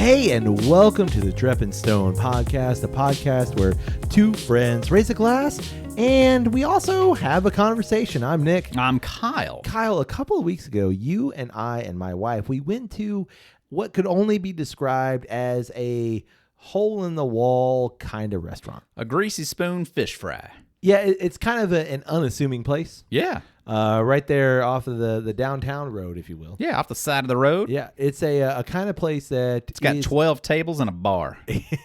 Hey, and welcome to the Drep and Stone podcast, a podcast where two friends raise a glass and we also have a conversation. I'm Nick. I'm Kyle. Kyle, a couple of weeks ago, you and I and my wife, we went to what could only be described as a hole-in-the-wall kind of restaurant. A greasy spoon fish fry. Yeah, it's kind of an unassuming place. Yeah. Right there off of the downtown road, if you will. Yeah, off the side of the road. Yeah, it's a kind of place that It's got 12 tables and a bar.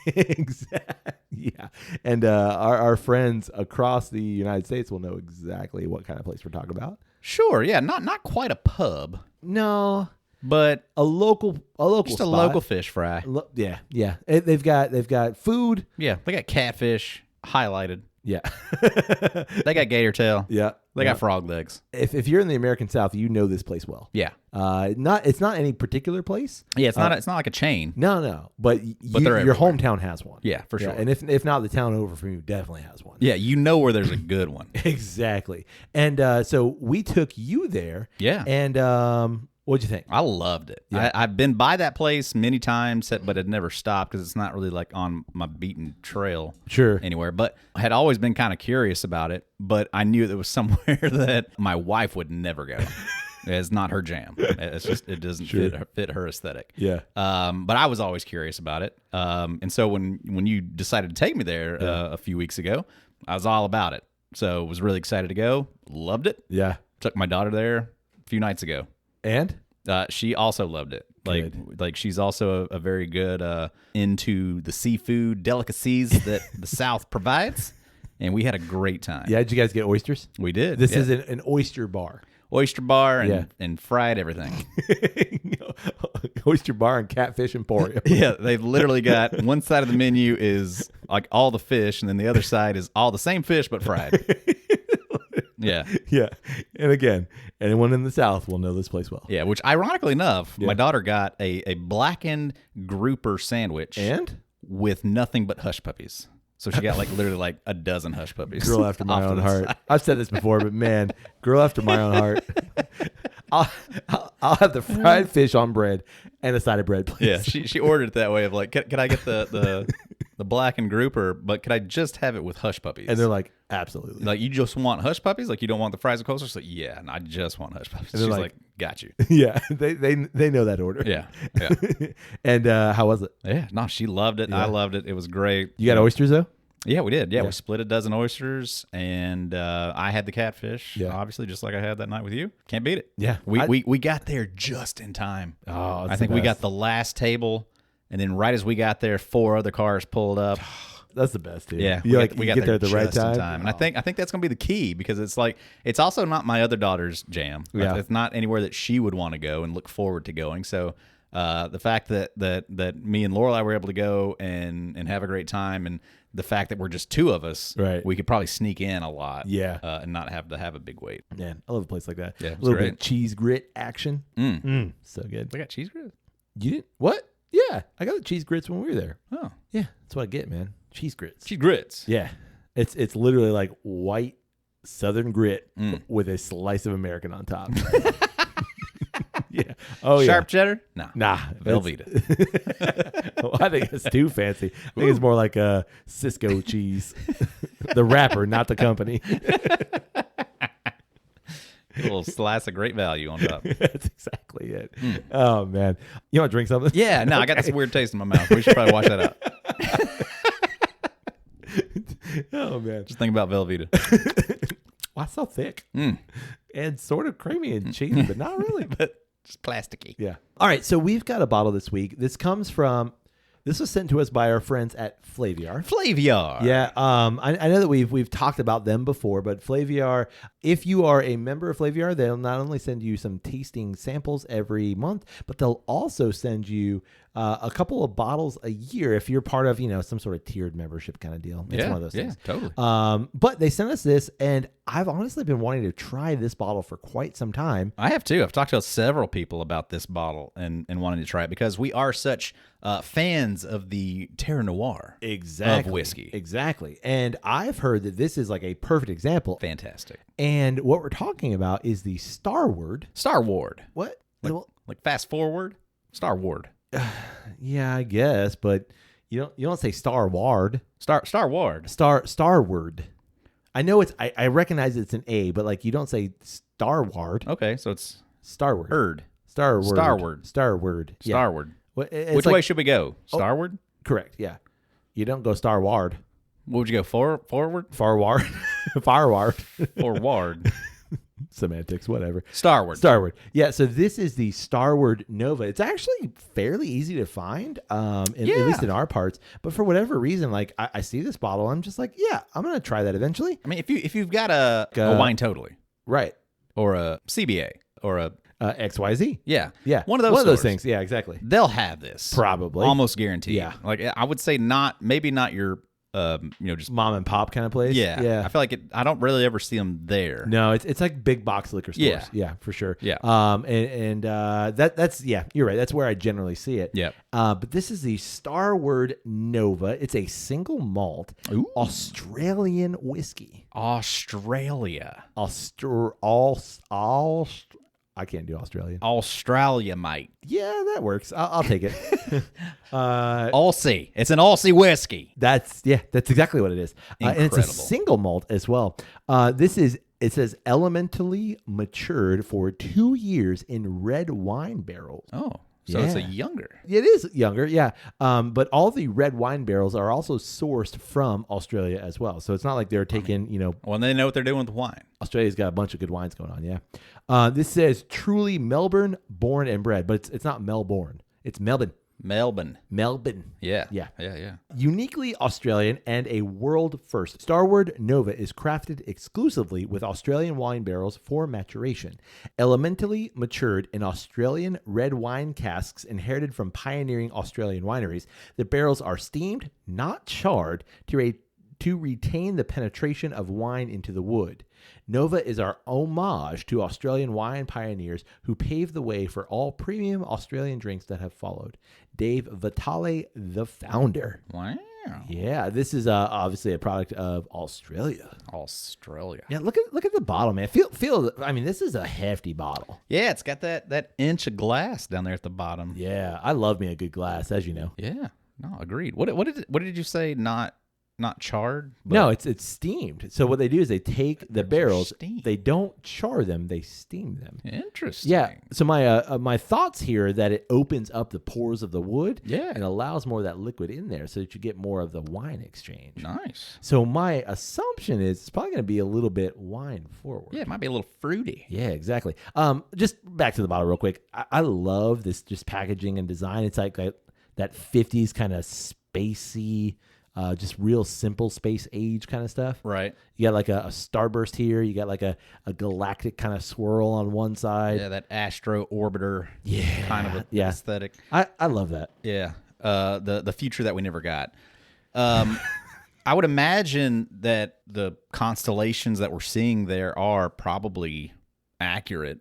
Exactly. Yeah, and our friends across the United States will know exactly what kind of place we're talking about. Sure, yeah, not quite a pub, No, but a local just spot. a local fish fry. Yeah. They've got food. Yeah, they got catfish highlighted. Yeah, They got gator tail. yeah. They got frog legs. If you're in the American South, you know this place well. Yeah. It's not any particular place. Yeah, it's not like a chain. No. But they're your everywhere. hometown has one. Yeah, for sure. And if not, the town over from you definitely has one. Yeah, you know where there's a good one. Exactly. And so we took you there. Yeah. And what'd you think? I loved it. Yeah. I've been by that place many times, but it never stopped because it's not really like on my beaten trail Sure. anywhere. But I had always been kind of curious about it, but I knew there was somewhere that my wife would never go. It's not her jam. It's just it doesn't fit her aesthetic. Yeah. But I was always curious about it. And so when you decided to take me there a few weeks ago, I was all about it. So was really excited to go. Loved it. Yeah. Took my daughter there a few nights ago. And? She also loved it. Like she's also a very good into the seafood delicacies that the South provides, and we had a great time. Yeah, did you guys get oysters? We did. This is an oyster bar. Oyster bar and fried everything. Oyster bar and catfish emporium. Yeah, they've literally got one side of the menu is like all the fish, and then the other side is all the same fish but fried. Yeah. Yeah. And again, anyone in the South will know this place well. Yeah, which ironically enough, my daughter got a blackened grouper sandwich And? with nothing but hush puppies. So she got literally like a dozen hush puppies. Girl after my off own to the heart. side. I've said this before, but man, girl after my own heart. I'll have the fried fish on bread and a side of bread, please. Yeah, she ordered it that way of like, can I get the blackened grouper, but could I just have it with hush puppies? And they're like, absolutely. Like, you just want hush puppies? Like, you don't want the fries and coleslaw? She's like, yeah, and I just want hush puppies. And She's they're like, got you. Yeah, they know that order. Yeah. And how was it? Yeah, no, she loved it. Yeah. I loved it. It was great. You got oysters though? Yeah, we did. Yeah, Yeah. we split a dozen oysters, and I had the catfish, Yeah. obviously, just like I had that night with you. Can't beat it. Yeah. We got there just in time. Oh, I think we got the last table, and then right as we got there, 4 other cars pulled up. That's the best, dude. Yeah, we got get there at the right just in time. And I think that's gonna be the key, because it's like it's also not my other daughter's jam. Yeah. It's not anywhere that she would want to go and look forward to going. So the fact that me and Lorelai were able to go and have a great time, and the fact that we're just 2 of us, Right. we could probably sneak in a lot, Yeah. and not have to have a big wait. Man, I love a place like that. Yeah, a it's little great. bit of cheese grit action. So good. They got cheese grits. You didn't? What? Yeah, I got the cheese grits when we were there. Oh, Yeah, that's what I get, man. Cheese grits. cheese grits. Yeah, it's literally like white Southern grit with a slice of American on top. Yeah. Oh, Sharp cheddar? Nah, Velveeta. I think it's too fancy. I think it's more like a Cisco cheese. The wrapper, not the company. A little slice of great value on top. That's exactly it. Oh man, you want to drink something? Yeah, no, I got this weird taste in my mouth. We should probably wash that out. Oh man, Just think about Velveeta. why so thick and sort of creamy and cheesy, but not really. But just plasticky. Yeah. All right, so we've got a bottle this week. This was sent to us by our friends at Flaviar. Flaviar. Yeah, I know that we've talked about them before, but Flaviar, if you are a member of Flaviar, they'll not only send you some tasting samples every month, but they'll also send you a couple of bottles a year if you're part of, some sort of tiered membership kind of deal. It's one of those things. Totally. But they sent us this, and I've honestly been wanting to try this bottle for quite some time. I have too. I've talked to several people about this bottle and wanting to try it because we are such fans of the Terra Noir of whiskey. Exactly. And I've heard that this is like a perfect example. Fantastic. And what we're talking about is the Starward. Starward. What? Like fast forward? Starward. Yeah, I guess, but you don't say Starward. Starward. I know I recognize it's an A, but like you don't say Starward. Okay, so it's Starward. Starward. Yeah. Starward. Well, Which way should we go? Starward? Correct. Yeah. You don't go Starward. What would you go? Forward? Farward. Farward. Forward. Semantics, whatever. Starward. Yeah, so this is the Starward Nova. It's actually fairly easy to find, at least in our parts. But for whatever reason, like I see this bottle, I'm just like, yeah, I'm gonna try that eventually. I mean, if you've got a wine totally, right, or a CBA, or a XYZ, yeah, one of those things, yeah, exactly. They'll have this probably, almost guaranteed. Yeah, like I would say maybe not your just mom and pop kind of place. Yeah. I feel like I don't really ever see them there. No, it's like big box liquor stores. Yeah, for sure. Yeah. That's you're right. That's where I generally see it. Yeah. But this is the Starward Nova. It's a single malt Australian whiskey. Australia. I can't do Australian. Australia, mate. Yeah, that works. I'll take it. Aussie. It's an Aussie whiskey. That's exactly what it is. And it's a single malt as well. It says elementally matured for 2 years in red wine barrels. Oh, so it's a younger. It is younger, yeah. But all the red wine barrels are also sourced from Australia as well. So it's not like they're taking, Well, they know what they're doing with the wine. Australia's got a bunch of good wines going on, yeah. This says truly Melbourne born and bred, but it's not Melbourne. It's Melbourne. Yeah. Yeah. Uniquely Australian and a world first. Starward Nova is crafted exclusively with Australian wine barrels for maturation. Elementally matured in Australian red wine casks inherited from pioneering Australian wineries. The barrels are steamed, not charred, to retain the penetration of wine into the wood. Nova is our homage to Australian wine pioneers who paved the way for all premium Australian drinks that have followed. Dave Vitale, the founder. Wow. Yeah, this is obviously a product of Australia. Yeah, look at the bottle, man. Feel. I mean, this is a hefty bottle. Yeah, it's got that inch of glass down there at the bottom. Yeah, I love me a good glass, as you know. Yeah, no, agreed. What did you say? Not charred? No, it's steamed. So what they do is they take the barrels, they don't char them, they steam them. Interesting. Yeah. So my thoughts here that it opens up the pores of the wood, and allows more of that liquid in there, so that you get more of the wine exchange. Nice. So my assumption is it's probably going to be a little bit wine forward. Yeah, it might be a little fruity. Yeah, exactly. Just back to the bottle real quick. I love this just packaging and design. It's like that 50s kind of spacey. Just real simple space age kind of stuff. Right. You got like a starburst here. You got like a galactic kind of swirl on one side. Yeah, that astro orbiter kind of aesthetic. I love that. Yeah. The future that we never got. I would imagine that the constellations that we're seeing there are probably accurate.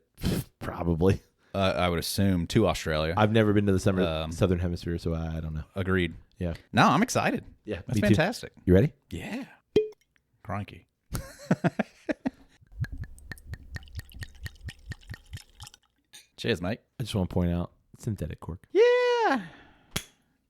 Probably. I would assume to Australia. I've never been to the southern hemisphere, so I don't know. Agreed. Yeah. No, I'm excited. Yeah. That's fantastic. You ready? Yeah. Cranky. Cheers, mate. I just want to point out synthetic cork. Yeah. I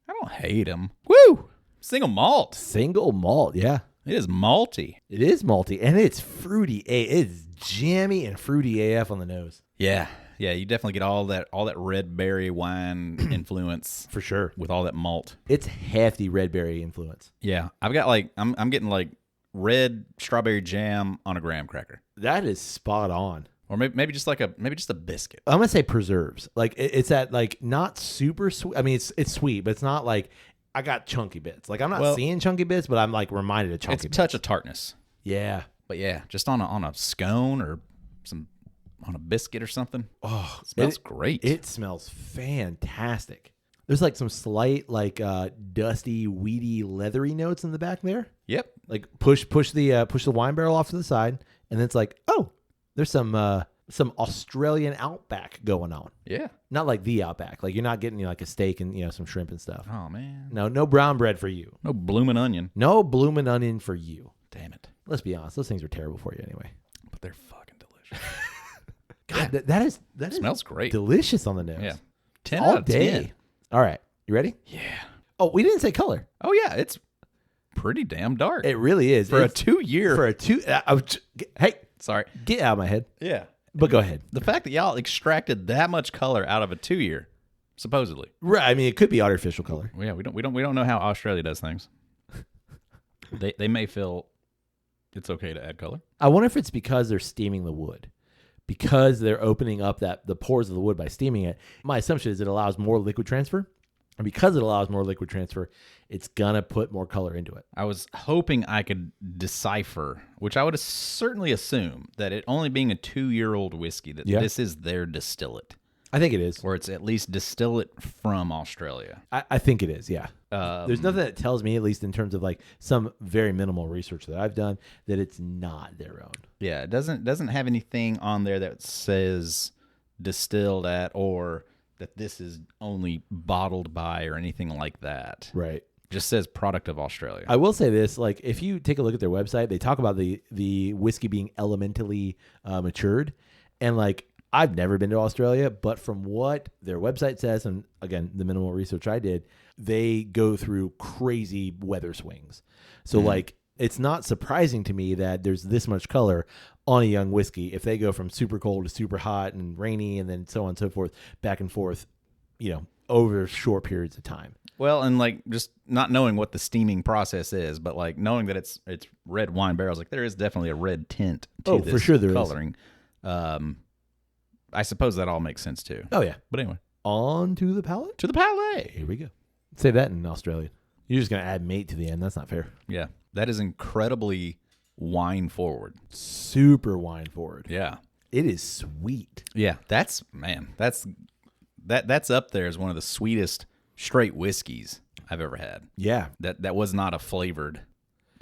don't hate them. Woo! Single malt. Single malt, yeah. It is malty. It is malty, and it's fruity. It's jammy and fruity AF on the nose. Yeah. Yeah, you definitely get all that red berry wine influence for sure with all that malt. It's hefty red berry influence. Yeah, I've got I'm getting like red strawberry jam on a graham cracker. That is spot on. Or maybe just a biscuit. I'm gonna say preserves. Like it's that like not super sweet. I mean it's sweet, but it's not like I got chunky bits. Like I'm not seeing chunky bits, but I'm like reminded of chunky bits. It's a touch of tartness. Yeah, but yeah, just on a scone or on a biscuit or something. Oh, it smells great. It smells fantastic. There's like some slight like dusty, weedy, leathery notes in the back there. Yep. Like push the wine barrel off to the side, and then it's like, oh, there's some Australian outback going on. Yeah. Not like the outback. Like you're not getting like a steak and some shrimp and stuff. Oh man. No brown bread for you. No blooming onion. No blooming onion for you. Damn it. Let's be honest. Those things are terrible for you anyway. But they're fucking delicious. God, that smells great. Delicious on the nose. Yeah. 10 all out of day. 10. All right. You ready? Yeah. Oh, we didn't say color. Oh, yeah. It's pretty damn dark. It really is. For a It's- 2 year. For a 2... hey, Sorry. get out of my head. Yeah. But go ahead. The fact that y'all extracted that much color out of a 2 year, supposedly. Right. I mean, it could be artificial color. Well, yeah, we don't know how Australia does things. They may feel it's okay to add color. I wonder if it's because they're steaming the wood. Because they're opening up the pores of the wood by steaming it. My assumption is it allows more liquid transfer. And because it allows more liquid transfer, it's going to put more color into it. I was hoping I could decipher, which I would certainly assume that it only being a 2-year-old whiskey, that this is their distillate. I think it is. Or it's at least distillate from Australia. I think it is, yeah. There's nothing that tells me, at least in terms of like some very minimal research that I've done, that it's not their own. Yeah, it doesn't have anything on there that says distilled at or that this is only bottled by or anything like that. Right. Just says product of Australia. I will say this, like if you take a look at their website, they talk about the whiskey being elementally matured. And like I've never been to Australia, but from what their website says, and again, the minimal research I did, they go through crazy weather swings. So like it's not surprising to me that there's this much color on a young whiskey if they go from super cold to super hot and rainy and then so on and so forth, back and forth, over short periods of time. Well, and like just not knowing what the steaming process is, but like knowing that it's red wine barrels, like there is definitely a red tint to this for sure there coloring. I suppose that all makes sense too. Oh yeah. But anyway, on to the palate. to the palate. Here we go. Say that in Australia. You're just going to add mate to the end. That's not fair. Yeah, that is incredibly wine forward. Super wine forward. Yeah, It is sweet. yeah. That's up there as one of the sweetest straight whiskeys I've ever had. Yeah. That was not a flavored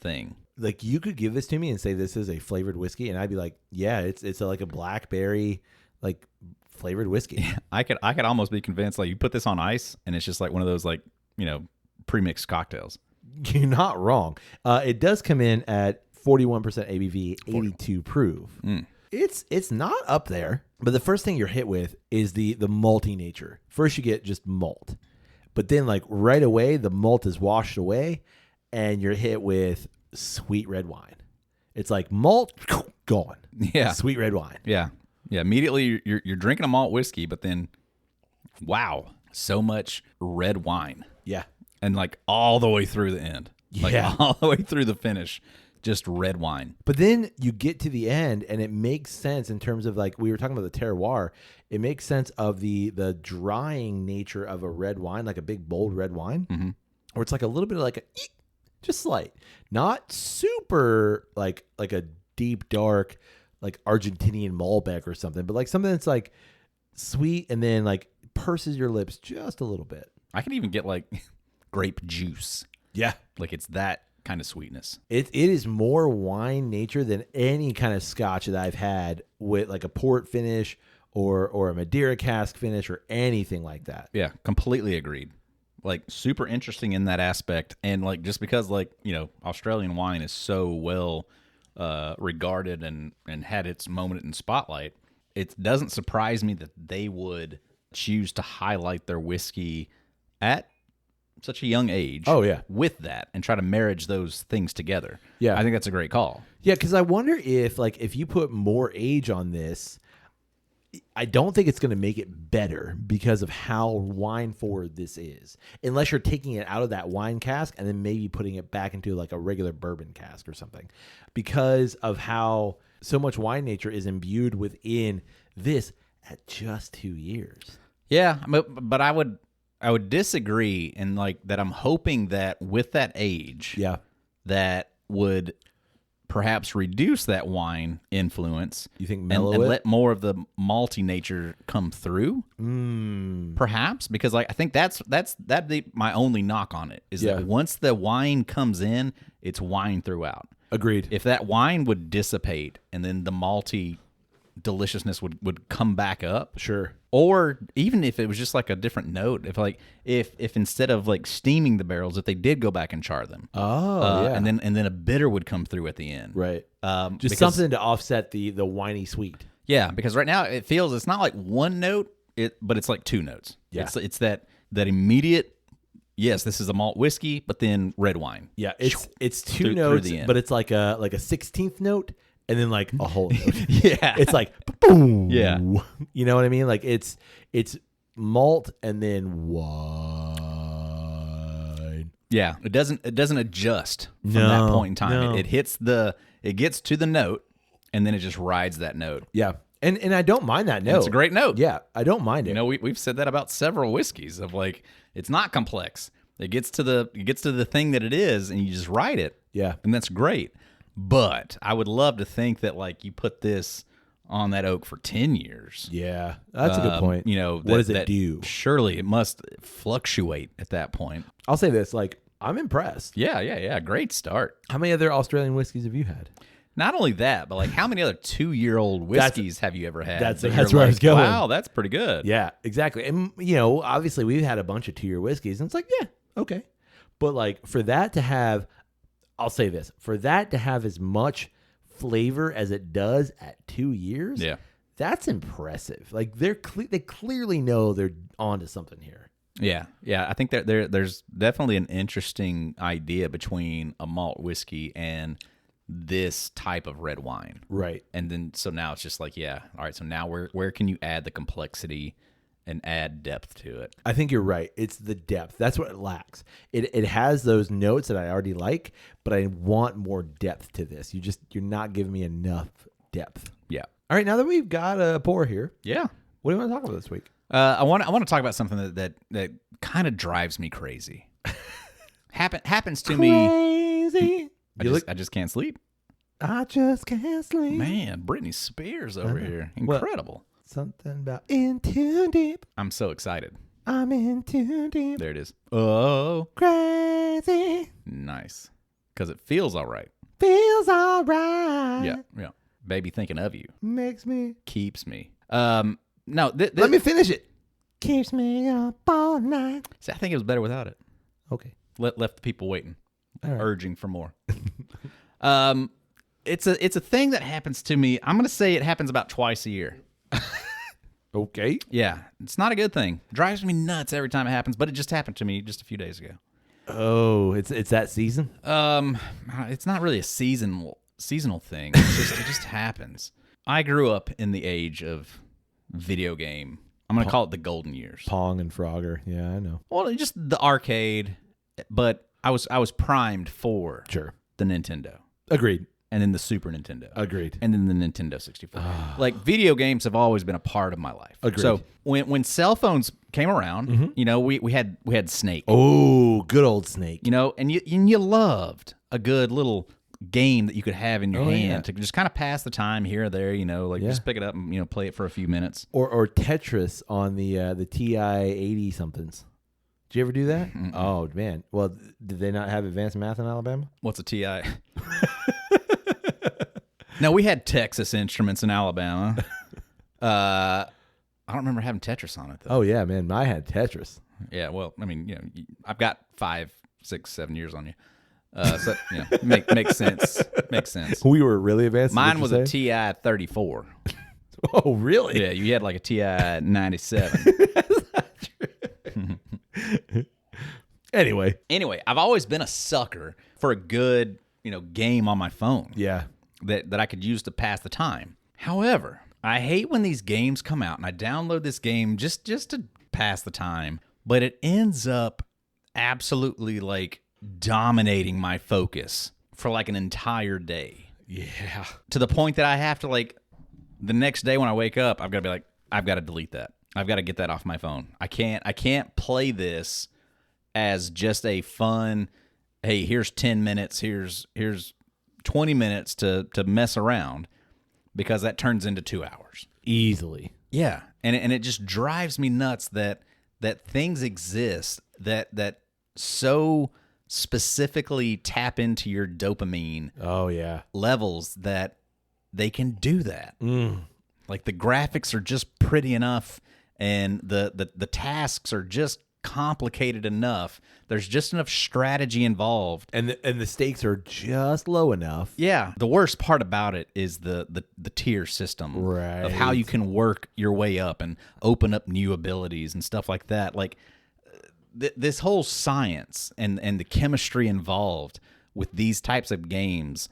thing. Like you could give this to me and say this is a flavored whiskey, and I'd be like, yeah, it's like a blackberry like flavored whiskey. I could almost be convinced like you put this on ice and it's just like one of those like pre-mixed cocktails. You're not wrong. It does come in at 41% ABV, 82 proof. It's not up there, but the first thing you're hit with is the malty nature. First you get just malt, but then like right away the malt is washed away, and you're hit with sweet red wine. It's like malt gone. Yeah, Sweet red wine. yeah. Immediately you're drinking a malt whiskey, but then wow, so much red wine. Yeah. And like all the way through the end, like Yeah. all the way through the finish, just red wine. But then you get to the end, and it makes sense in terms of like we were talking about the terroir. It makes sense of the drying nature of a red wine, like a big bold red wine, or it's like a little bit of like just slight, not super like a deep dark like Argentinian Malbec or something, but like something that's like sweet and then like purses your lips just a little bit. I can even get like grape juice. Yeah. Like it's that kind of sweetness. It is more wine nature than any kind of scotch that I've had with like a port finish or a Madeira cask finish or anything like that. Yeah, completely agreed. Like super interesting in that aspect. And like just because like, Australian wine is so well regarded and had its moment in spotlight, it doesn't surprise me that they would choose to highlight their whiskey at such a young age. Oh, yeah. With that and try to marriage those things together. Yeah. I think that's a great call. Yeah, because I wonder if you put more age on this, I don't think it's going to make it better because of how wine forward this is. Unless you're taking it out of that wine cask and then maybe putting it back into like a regular bourbon cask or something. Because of how so much wine nature is imbued within this at just 2 years. Yeah, but I would disagree in like that. I'm hoping that with that age, Yeah. that would perhaps reduce that wine influence. You think and mellow it? let more of the malty nature come through. Perhaps because like I think that'd be my only knock on it is Yeah. that once the wine comes in, it's wine throughout. Agreed. If that wine would dissipate and then the malty deliciousness would come back up. Sure. Or even if it was just like a different note, if instead of like steaming the barrels, if they did go back and char them, Yeah. and then a bitter would come through at the end, Right. Just because- something to offset the winey sweet. yeah, because right now it feels it's not like one note, but it's like two notes. Yeah. It's that that immediate. Yes, this is a malt whiskey, but then red wine. Yeah, it's two through notes, the end. but it's like a 16th note, and then like a whole note. Yeah. It's like boom. Yeah. You know what I mean? Like it's malt and then wine. Yeah, it doesn't adjust from that point in time. It gets to the note, and then it just rides that note. Yeah. And I don't mind that note. And it's a great note. Yeah, I don't mind it. You know, we've said that about several whiskeys of like it's not complex. It gets to the thing that it is, and you just write it. Yeah. And that's great. But I would love to think that like you put this on that oak for 10 years. Yeah, that's a good point. You know, what does it do? Surely it must fluctuate at that point. I'll say this, like, I'm impressed. Yeah. Great start. How many other Australian whiskeys have you had? Not only that, but like how many other 2-year-old whiskeys have you ever had? That's that where you're I was going. Wow, that's pretty good. Yeah, exactly. And, you know, obviously we've had a bunch of 2-year whiskeys, and it's like, yeah, okay. But like for that to have, I'll say this, for that to have as much flavor as it does at 2 years, Yeah. that's impressive. Like they clearly know they're onto something here. Yeah. I think that there's definitely an interesting idea between a malt whiskey and this type of red wine. Right. And then so now it's just like, yeah, all right, so now where can you add the complexity and add depth to it? I think you're right. It's the depth. That's what it lacks. It has those notes that I already like, but I want more depth to this. You're not giving me enough depth. Yeah. All right, now that we've got a pour here, Yeah. what do you want to talk about this week? I want to talk about something that kind of drives me crazy. Happens to me. Crazy. I just can't sleep. I just can't sleep. Man, Britney Spears over here. Incredible. Something about in too deep. I'm so excited. I'm in too deep. There it is. Oh, Crazy. nice. Because it feels all right. Feels all right. Yeah. Baby thinking of you Makes me. keeps me. No, Let me finish it. Keeps me up all night. See, I think it was better without it. Okay. Left the people waiting, All right. urging for more. It's a thing that happens to me. I'm gonna say it happens about twice a year. Okay. Yeah, it's not a good thing. Drives me nuts every time it happens, but it just happened to me just a few days ago. Oh, it's that season? It's not really a seasonal thing. It just happens. I grew up in the age of video game. I'm gonna call it the golden years. Pong and Frogger. Yeah, I know. Well, just the arcade, but I was primed for Sure. the Nintendo, Agreed. and then the Super Nintendo, Agreed. and then the Nintendo 64. Like video games have always been a part of my life. Agreed. So when cell phones came around, you know, we had Snake. Oh, good old Snake. You know, and you loved a good little game that you could have in your hand to just kind of pass the time here or there, you know, like just pick it up and, you know, play it for a few minutes. Or Tetris on the TI 80 somethings. Did you ever do that? Mm-mm. Oh, man. Well, did they not have advanced math in Alabama? What's a TI? No, we had Texas Instruments in Alabama. I don't remember having Tetris on it, though. Oh, yeah, man. I had Tetris. Yeah, well, I mean, you know, I've got 5, 6, 7 years on you. So, you know, makes sense. Makes sense. We were really advanced. Mine was a TI 34. Oh, really? Yeah, you had like a TI 97. Anyway, I've always been a sucker for a good, you know, game on my phone. yeah. That I could use to pass the time. However, I hate when these games come out and I download this game just to pass the time, but it ends up absolutely like dominating my focus for like an entire day. Yeah. To the point that I have to like the next day when I wake up, I've got to be like, I've got to delete that. I've got to get that off my phone. I can't play this as just a fun, hey, here's 10 minutes, here's 20 minutes to mess around, because that turns into 2 hours. Easily. Yeah. And it just drives me nuts that things exist that so specifically tap into your dopamine Oh, yeah. levels that they can do that. Mm. Like the graphics are just pretty enough, and the tasks are just complicated enough. There's just enough strategy involved, And the stakes are just low enough. Yeah. The worst part about it is the tier system of how Right. you can work your way up and open up new abilities and stuff like that. Like this whole science and the chemistry involved with these types of games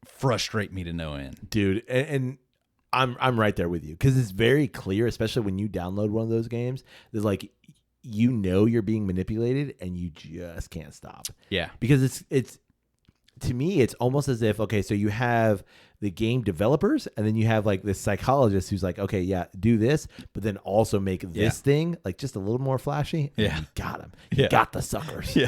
frustrate me to no end, dude. And I'm right there with you, because it's very clear, especially when you download one of those games. There's like, you're being manipulated and you just can't stop. Yeah, because it's to me, it's almost as if, okay, so you have the game developers, and then you have like this psychologist who's like, okay, yeah, do this, but then also make this thing like just a little more flashy. And you got them. You got the suckers. Yeah,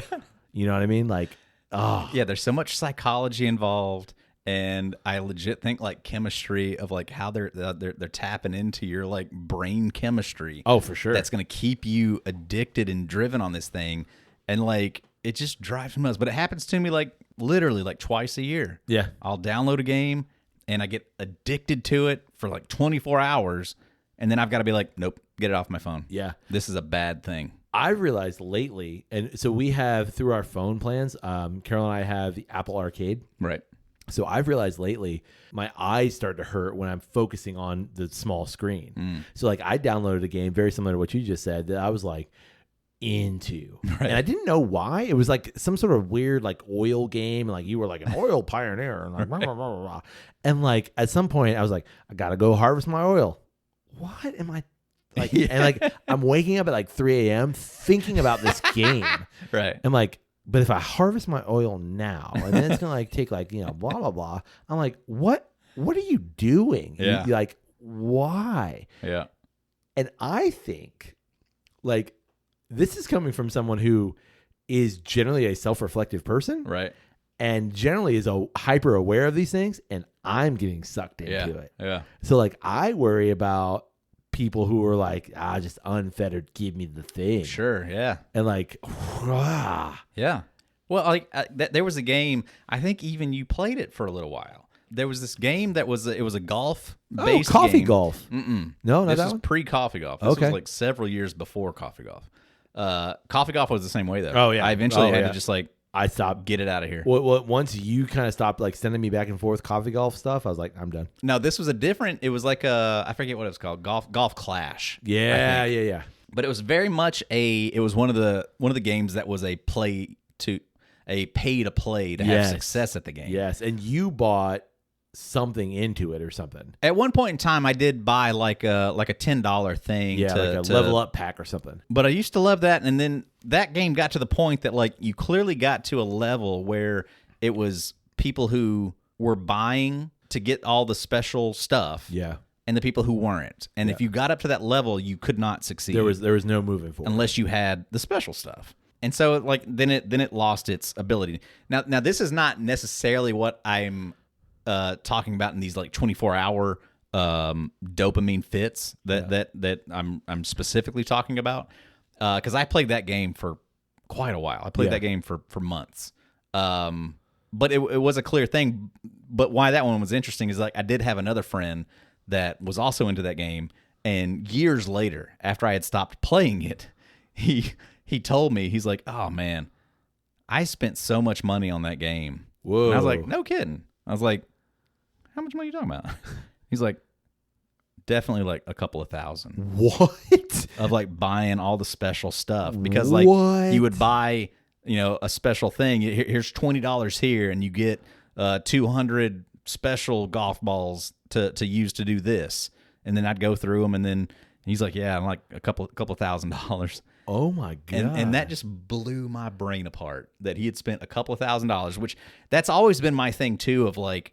you know what I mean? Like, yeah, there's so much psychology involved, and I legit think like chemistry of like how they're tapping into your like brain chemistry. Oh, for sure. That's gonna keep you addicted and driven on this thing, and like it just drives me nuts. But it happens to me like literally like twice a year. Yeah, I'll download a game and I get addicted to it for like 24 hours, and then I've got to be like, nope, get it off my phone. Yeah, this is a bad thing. I realized lately, and so we have through our phone plans, Carol and I have the Apple Arcade. Right. So I've realized lately my eyes start to hurt when I'm focusing on the small screen. So like I downloaded a game very similar to what you just said that I was like into. Right. And I didn't know why. It was like some sort of weird like oil game. Like you were like an oil pioneer. And like, blah, blah, blah, blah. And like at some point I was like, I got to go harvest my oil. What am I like? And like I'm waking up at like 3 a.m. thinking about this game. Right. I'm like, but if I harvest my oil now, and then it's gonna like take like, you know, blah blah blah. I'm like, what are you doing? Yeah. You're like, why? Yeah. And I think like this is coming from someone who is generally a self-reflective person, right? And generally is a hyper aware of these things, and I'm getting sucked into it. Yeah. So like I worry about people who are like, just unfettered, give me the thing. Sure, yeah. And like, yeah. Well, like there was a game, I think even you played it for a little while. There was this game that was it was a golf-based coffee game. golf. Mm-mm. No, not this that was one? pre-coffee golf. This was like several years before coffee golf. Coffee golf was the same way though. Oh yeah. I eventually had to just like I stopped. Get it out of here. Well, once you kind of stopped like sending me back and forth coffee golf stuff, I was like, I'm done. No, this was it was like I forget what it was called, golf clash. Yeah. But it was very much it was one of the games that was a pay to play to have success at the game. Yes, and you bought something into it or something. At one point in time, I did buy like a $10 thing. Yeah, like a level up pack or something. But I used to love that, and then that game got to the point that like you clearly got to a level where it was people who were buying to get all the special stuff. Yeah. And the people who weren't. And if you got up to that level, you could not succeed. There was no moving forward unless you had the special stuff. And so like then it lost its ability. Now this is not necessarily what I'm talking about in these like 24-hour dopamine fits that I'm specifically talking about, because I played that game for quite a while. I played that game for months, but it was a clear thing. But why that one was interesting is like I did have another friend that was also into that game, and years later, after I had stopped playing it, he told me, he's like, "Oh man, I spent so much money on that game." Whoa! And I was like, "No kidding." I was like, how much money are you talking about? He's like, definitely like a couple of thousand. What? Of like buying all the special stuff. Because like you would buy, a special thing. Here's $20 here, and you get 200 special golf balls to use to do this. And then I'd go through them, and then he's like, yeah, I'm like a couple $1,000. Oh my God. And that just blew my brain apart that he had spent a couple of $1,000, which that's always been my thing too, of like,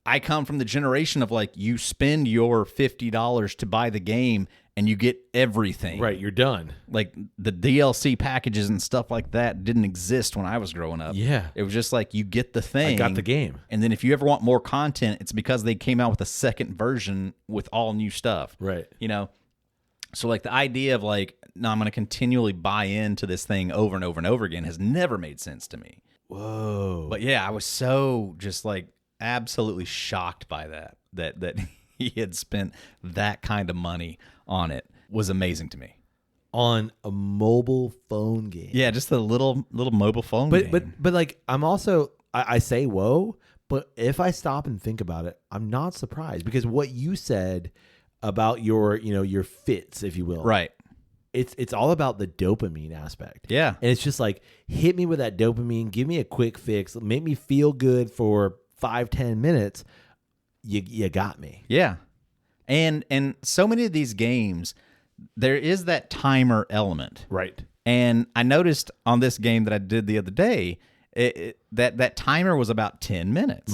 I come from the generation of like you spend your $50 to buy the game and you get everything. Right, you're done. Like the DLC packages and stuff like that didn't exist when I was growing up. Yeah. It was just like you get the thing. I got the game. And then if you ever want more content, it's because they came out with a second version with all new stuff. Right. So like the idea of like, no, I'm going to continually buy into this thing over and over and over again has never made sense to me. Whoa. But yeah, I was so just like absolutely shocked by that he had spent that kind of money on it. Was amazing to me. On a mobile phone game. Yeah, just a little mobile phone game. But like I'm also I say whoa, but if I stop and think about it, I'm not surprised, because what you said about your your fits, if you will. Right. it's all about the dopamine aspect. Yeah. And it's just like, hit me with that dopamine, give me a quick fix, make me feel good for 5-10 minutes. You got me. Yeah. And so many of these games, there is that timer element. Right. And I noticed on this game that I did the other day, that timer was about 10 minutes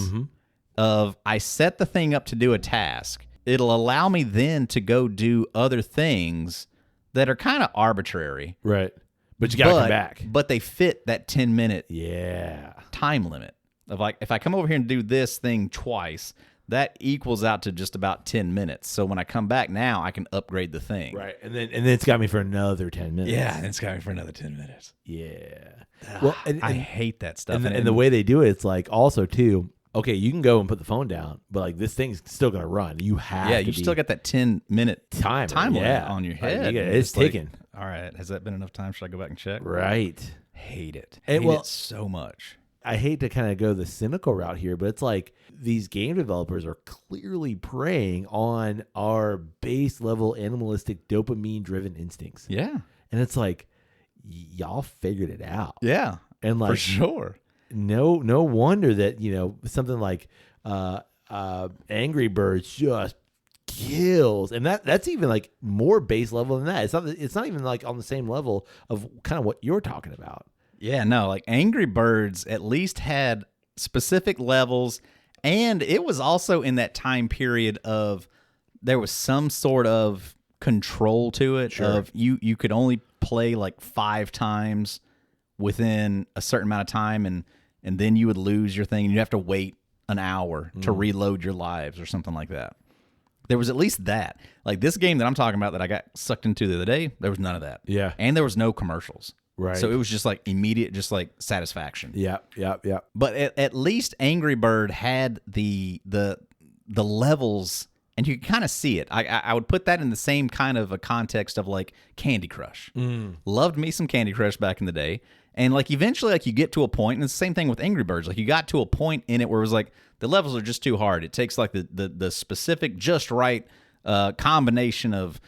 of I set the thing up to do a task. It'll allow me then to go do other things that are kind of arbitrary. Right. But you got to come back. But they fit that 10-minute time limit of like, if I come over here and do this thing twice, that equals out to just about 10 minutes. So when I come back now, I can upgrade the thing. Right. And then it's got me for another 10 minutes. Yeah, and it's got me for another 10 minutes. Yeah. Well, I hate that stuff. And the way they do it, it's like also too, okay, you can go and put the phone down, but like this thing's still going to run. You have to you still got that 10-minute time limit on your head. Like, it's ticking. Like, all right, has that been enough time? Should I go back and check? Right. Hate it. Hate it so much. I hate to kind of go the cynical route here, but it's like these game developers are clearly preying on our base level animalistic dopamine driven instincts. Yeah. And it's like, y'all figured it out. Yeah. And like, for sure. No wonder that, something like Angry Birds just kills. And that's even like more base level than that. It's not even like on the same level of kind of what you're talking about. Yeah, no, like Angry Birds at least had specific levels, and it was also in that time period of there was some sort of control to it. Sure. Of you could only play like 5 times within a certain amount of time, and then you would lose your thing, and you have to wait an hour to reload your lives or something like that. There was at least that. Like this game that I'm talking about that I got sucked into the other day, there was none of that. Yeah. And there was no commercials. Right. So it was just like immediate, just like satisfaction. Yeah. But at least Angry Bird had the levels, and you could kind of see it. I would put that in the same kind of a context of like Candy Crush. Loved me some Candy Crush back in the day. And like eventually like you get to a point, and it's the same thing with Angry Birds. Like you got to a point in it where it was like the levels are just too hard. It takes like the specific just right combination of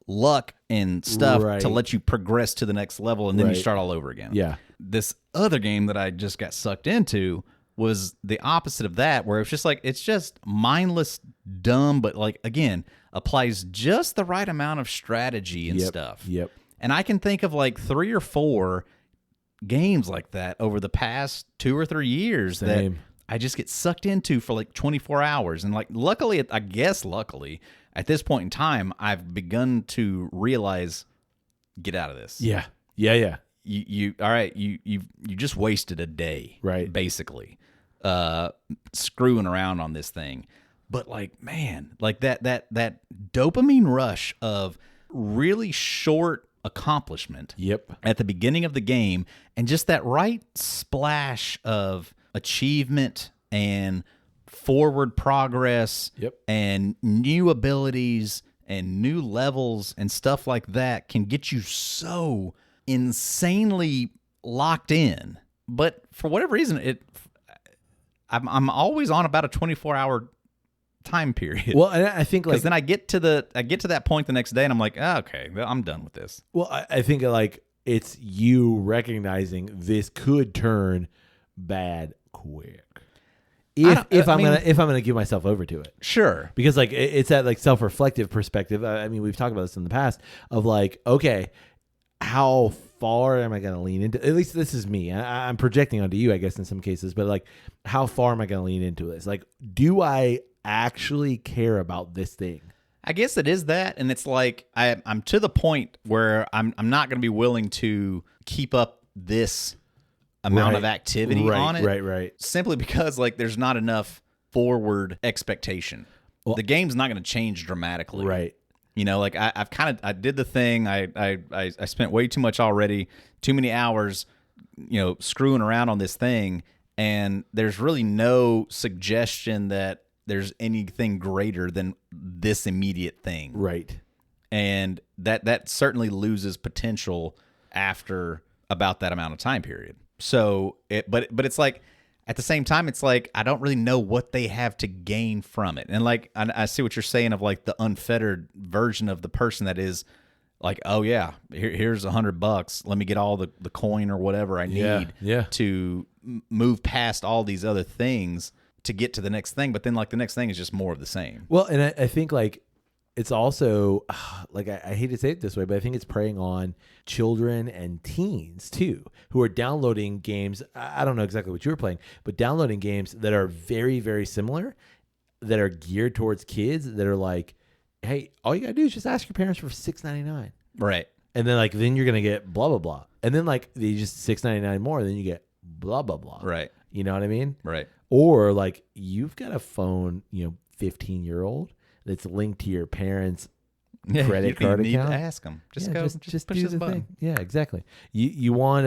luck and stuff to let you progress to the next level, and then you start all over again. Yeah. This other game that I just got sucked into was the opposite of that, where it's just like, it's just mindless, dumb, but like, again, applies just the right amount of strategy and stuff. Yep. And I can think of like 3 or 4 games like that over the past 2 or 3 years that I just get sucked into for like 24 hours. And like, luckily, at this point in time, I've begun to realize, get out of this. Yeah. You all right, you just wasted a day, right? Basically, screwing around on this thing. But like, man, like that dopamine rush of really short accomplishment. Yep. At the beginning of the game, and just that right splash of achievement and forward progress, and new abilities and new levels and stuff like that can get you so insanely locked in. But for whatever reason, I'm always on about a 24-hour time period. Well, and I think like, because then I get to that point the next day, and I'm like, okay, I'm done with this. Well, I think like it's you recognizing this could turn bad quick. If I'm gonna give myself over to it, sure, because like it's that like self-reflective perspective. I mean, we've talked about this in the past of like, okay, how far am I gonna lean into? At least this is me. I'm projecting onto you, I guess, in some cases. But like, how far am I gonna lean into this? Like, do I actually care about this thing? I guess it is that, and it's like I'm to the point where I'm not gonna be willing to keep up this amount of activity on it, right, simply because like there's not enough forward expectation. Well, the game's not going to change dramatically, right? You know, like I did the thing. I spent way too much already, too many hours, screwing around on this thing, and there's really no suggestion that there's anything greater than this immediate thing, right? And that certainly loses potential after about that amount of time period. So but it's like, at the same time, it's like I don't really know what they have to gain from it. And like I see what you're saying of like the unfettered version of the person that is Like, oh yeah, here's $100. Let me get all the coin or whatever I need to move past all these other things to get to the next thing. But then like the next thing is just more of the same. Well, and I think like it's also like I hate to say it this way, but I think it's preying on children and teens too, who are downloading games. I don't know exactly what you were playing, but downloading games that are very, very similar, that are geared towards kids, that are like, hey, all you gotta do is just ask your parents for $6.99, right? And then like then you're gonna get blah blah blah, and then like they just $6.99 more, then you get blah blah blah, right? You know what I mean? Right. Or like you've got a phone, 15-year-old that's linked to your parents' credit card you account. Need to ask them. Just push do this the button. thing. Yeah, exactly. You want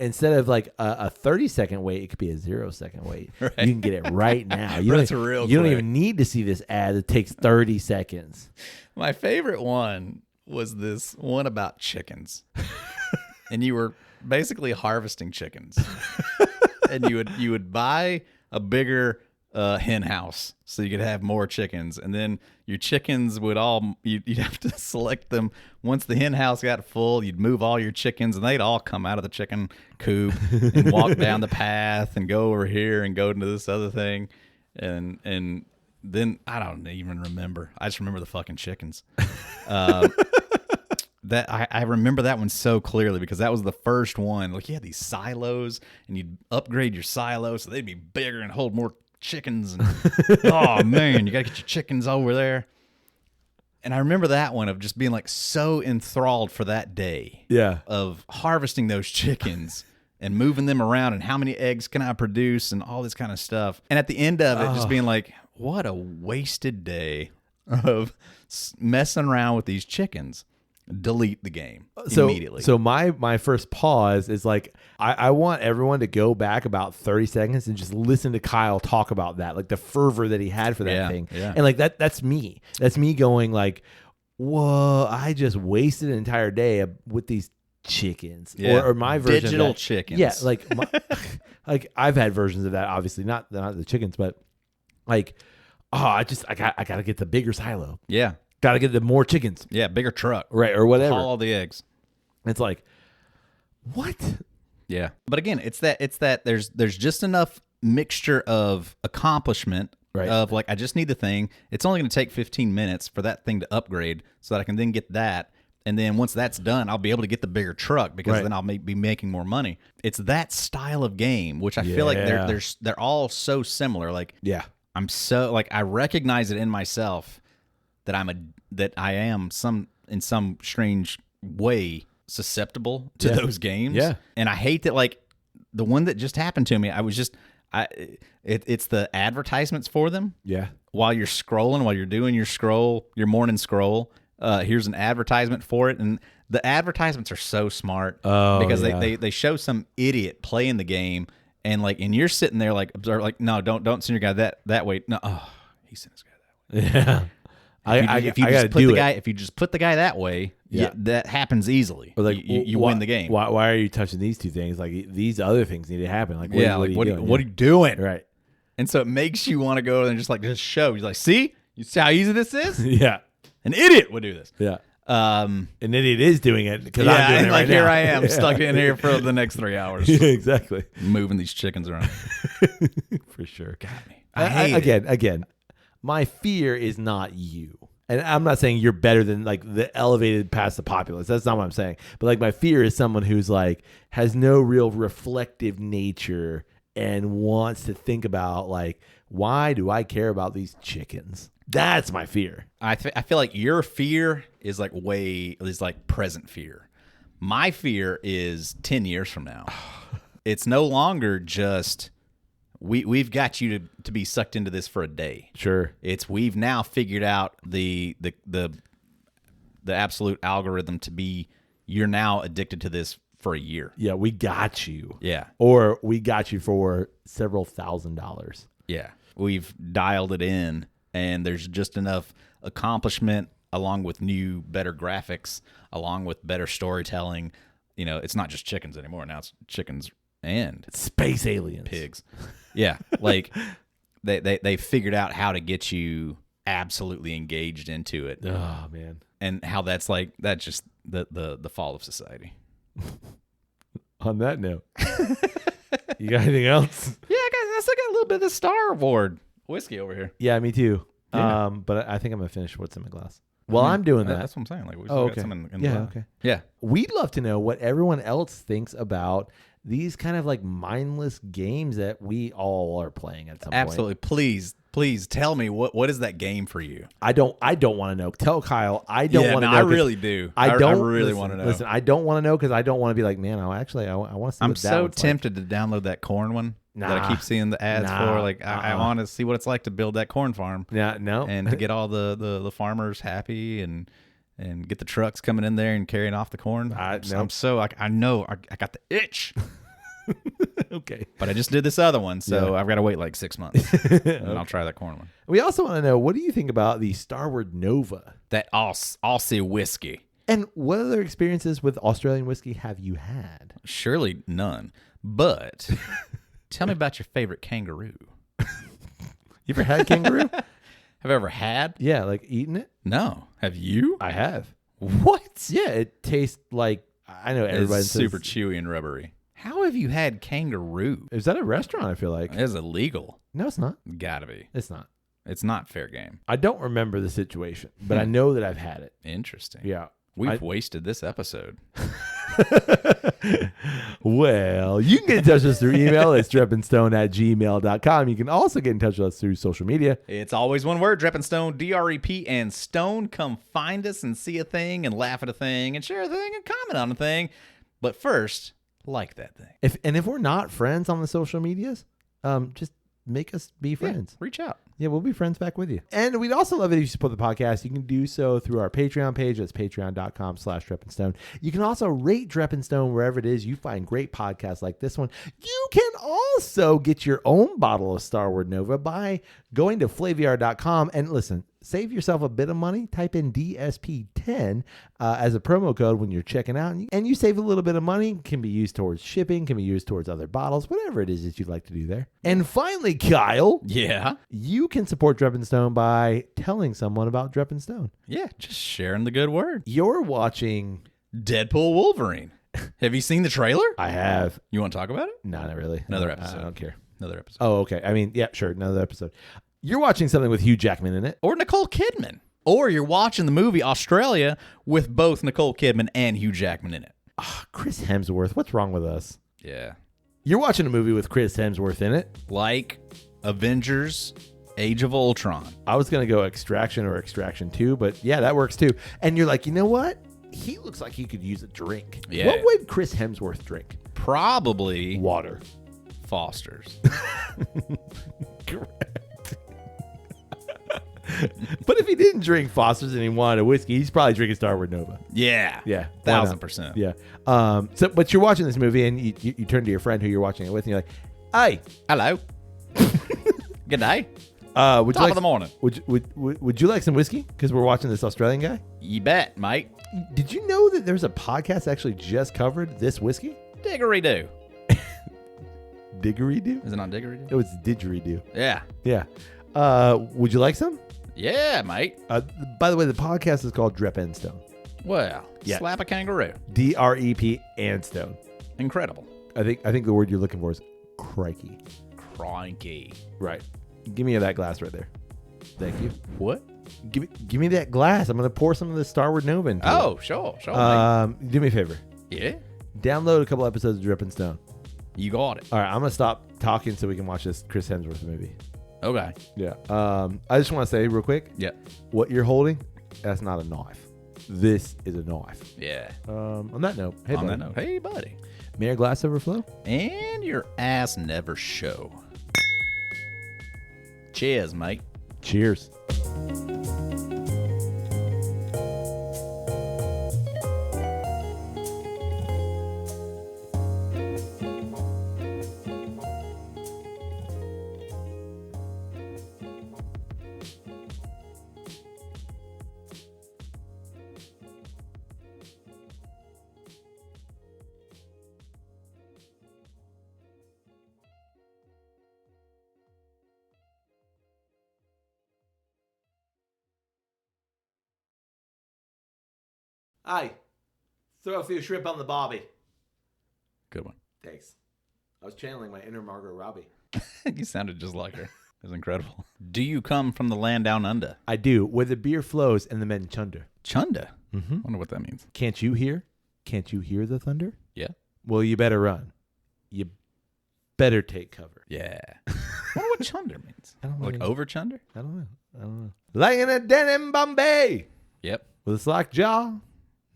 instead of like a 30-second wait, it could be a 0-second wait. Right. You can get it right now. You don't even need to see this ad. It takes 30 seconds. My favorite one was this one about chickens, and you were basically harvesting chickens, and you would buy a bigger hen house so you could have more chickens, and then your chickens would you'd have to select them. Once the hen house got full, you'd move all your chickens and they'd all come out of the chicken coop and walk down the path and go over here and go into this other thing, and then I don't even remember. I just remember the fucking chickens. That I remember that one so clearly because that was the first one. Like you had these silos and you'd upgrade your silos so they'd be bigger and hold more chickens. And, oh man, you got to get your chickens over there. And I remember that one of just being like so enthralled for that day. Yeah. Of harvesting those chickens and moving them around and how many eggs can I produce and all this kind of stuff. And at the end of it, just being like, what a wasted day of messing around with these chickens. Delete the game immediately. So my first pause is like I want everyone to go back about 30 seconds and just listen to Kyle talk about that, like the fervor that he had for that thing. Yeah. And like that's me. That's me going like, whoa, I just wasted an entire day with these chickens. Yeah. Or my version digital of that. chickens. Yeah, like like I've had versions of that, obviously not the chickens, but like, I got to get the bigger silo. Yeah. Got to get the more chickens. Yeah, bigger truck. Right, or whatever. Haul all the eggs. It's like, what? Yeah. But again, it's that there's just enough mixture of accomplishment of like, I just need the thing. It's only going to take 15 minutes for that thing to upgrade so that I can then get that. And then once that's done, I'll be able to get the bigger truck because then I'll be making more money. It's that style of game, which I feel like they're all so similar. Like, I'm so like, I recognize it in myself that I am in some strange way susceptible to those games. Yeah. And I hate that, like the one that just happened to me, it's the advertisements for them. Yeah. While you're scrolling, while you're doing your morning scroll, here's an advertisement for it. And the advertisements are so smart because they show some idiot playing the game and you're sitting there like, no, don't send your guy that way. No. Oh, he sent his guy that way. Yeah. If you just put the guy that way, that happens easily. Or like you win the game. Why are you touching these two things? Like these other things need to happen. Like what are you doing? Right. And so it makes you want to go and just show. You're like, see, you see how easy this is? Yeah. An idiot would do this. Yeah. An idiot is doing it because I'm doing it right here now. I am stuck in here for the next 3 hours. Yeah, exactly. Moving these chickens around. For sure. Got me. Again, my fear is not you. And I'm not saying you're better than like the elevated past the populace. That's not what I'm saying. But like my fear is someone who's like has no real reflective nature and wants to think about like, why do I care about these chickens? That's my fear. I feel like your fear is like present fear. My fear is 10 years from now. It's no longer just we've got you to be sucked into this for a day. Sure. We've now figured out the absolute algorithm to be you're now addicted to this for a year. Yeah, we got you. Yeah. Or we got you for several $1,000s. Yeah. We've dialed it in and there's just enough accomplishment along with new, better graphics, along with better storytelling. It's not just chickens anymore. Now it's chickens and space aliens. Pigs. Yeah. Like they figured out how to get you absolutely engaged into it. Oh man. and how that's just the fall of society. On that note, you got anything else? Yeah, guys, I still got a little bit of the Starward whiskey over here. Yeah, me too. Yeah. But I think I'm gonna finish what's in my glass. While I'm doing that, That's what I'm saying. Like, we still got some in the yeah, glass. okay. Yeah. We'd love to know what everyone else thinks about these kind of like mindless games that we all are playing at some point. Absolutely. Please tell me what is that game for you? I don't want to know. Tell Kyle. I don't want to know. I really do. I really want to know. Listen, I don't want to know because I don't want to be like, man, I want to see. I'm what that so looks tempted to download that corn one that I keep seeing the ads for. Like, I want to see what it's like to build that corn farm. Yeah, no, and to get all the farmers happy and get the trucks coming in there and carrying off the corn. I know I got the itch. Okay, but I just did this other one, so I've got to wait like 6 months, and I'll try that corn one. We also want to know, what do you think about the Starward Nova? That Aussie whiskey. And what other experiences with Australian whiskey have you had? Surely none. But tell me about your favorite kangaroo. You ever had kangaroo? Have I ever had? Yeah, like eaten it? No. Have you? I have. What? Yeah, it tastes like, I know everybody says super chewy and rubbery. How have you had kangaroo? Is that a restaurant? I feel like it's illegal. No, it's not. Gotta be. It's not. It's not fair game. I don't remember the situation, but I know that I've had it. Interesting. Yeah. We've wasted this episode. Well, you can get in touch with us through email. It's drepandstone@gmail.com. You can also get in touch with us through social media. It's always one word, Drep and Stone, DREP and Stone. Come find us and see a thing and laugh at a thing and share a thing and comment on a thing. But first, like that thing. If we're not friends on the social medias, just make us be friends. Reach out. Yeah, we'll be friends back with you. And we'd also love it if you support the podcast. You can do so through our Patreon page. That's patreon.com/drepandstone. You can also rate Drep and Stone wherever it is you find great podcasts like this one. You can also get your own bottle of Starward Nova by going to flaviar.com. And listen, save yourself a bit of money. Type in DSP10 as a promo code when you're checking out. And you save a little bit of money. Can be used towards shipping, can be used towards other bottles, whatever it is that you'd like to do there. And finally, Kyle. Yeah? You can support Drep and Stone by telling someone about Drep and Stone. Yeah, just sharing the good word. You're watching Deadpool Wolverine. Have you seen the trailer? I have. You want to talk about it? No, not really. Another episode. I don't care. Another episode. Oh, okay. I mean, yeah, sure. Another episode. You're watching something with Hugh Jackman in it. Or Nicole Kidman. Or you're watching the movie Australia with both Nicole Kidman and Hugh Jackman in it. Oh, Chris Hemsworth. What's wrong with us? Yeah. You're watching a movie with Chris Hemsworth in it. Like Avengers Age of Ultron. I was going to go Extraction or Extraction 2, but yeah, that works too. And you're like, you know what? He looks like he could use a drink. Yeah. What would Chris Hemsworth drink? Probably water. Foster's. Correct. But if he didn't drink Foster's and he wanted a whiskey, he's probably drinking Starward Nova. Yeah. Yeah. 1000%. Yeah. But you're watching this movie and you turn to your friend who you're watching it with and you're like, hey. Hello. Good day. Top of the morning. Would you like some whiskey? Because we're watching this Australian guy. You bet, mate. Did you know that there's a podcast that actually just covered this whiskey? Diggery-doo. Diggery-doo? Is it not diggery-doo? It was didgeridoo. Yeah. Yeah. Would you like some? Yeah, mate. By the way, the podcast is called Drep and Stone. Well, yeah. Slap a kangaroo. DREP and Stone. Incredible. I think the word you're looking for is crikey. Crikey. Right. Give me that glass right there. Thank you. What? Give me that glass. I'm gonna pour some of the Starward Nova into it. Sure. Do me a favor. Yeah. Download a couple episodes of Drip and Stone. You got it. All right, I'm gonna stop talking so we can watch this Chris Hemsworth movie. Okay. Yeah. I just want to say real quick. Yeah. What you're holding, that's not a knife. This is a knife. Yeah. On that note, hey buddy. May your glass overflow and your ass never show. Cheers, mate. Cheers. Aye. Throw a few shrimp on the bobby. Good one. Thanks. I was channeling my inner Margot Robbie. You sounded just like her. It was incredible. Do you come from the land down under? I do, where the beer flows and the men chunder. Chunda? Mm-hmm. Wonder what that means. Can't you hear? Can't you hear the thunder? Yeah. Well, you better run. You better take cover. Yeah. I wonder what chunder means. I don't know. Like over chunder? I don't know. Like in a den in Bombay. Yep. With a slack jaw.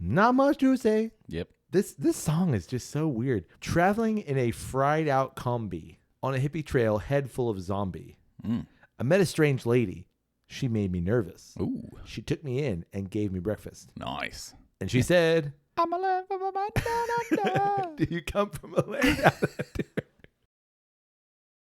Not much to say. Yep. This song is just so weird. Traveling in a fried out combi on a hippie trail, head full of zombie. I met a strange lady. She made me nervous. Ooh. She took me in and gave me breakfast. Nice. And she said, I'm a land from a man down under. do you come from a land down under?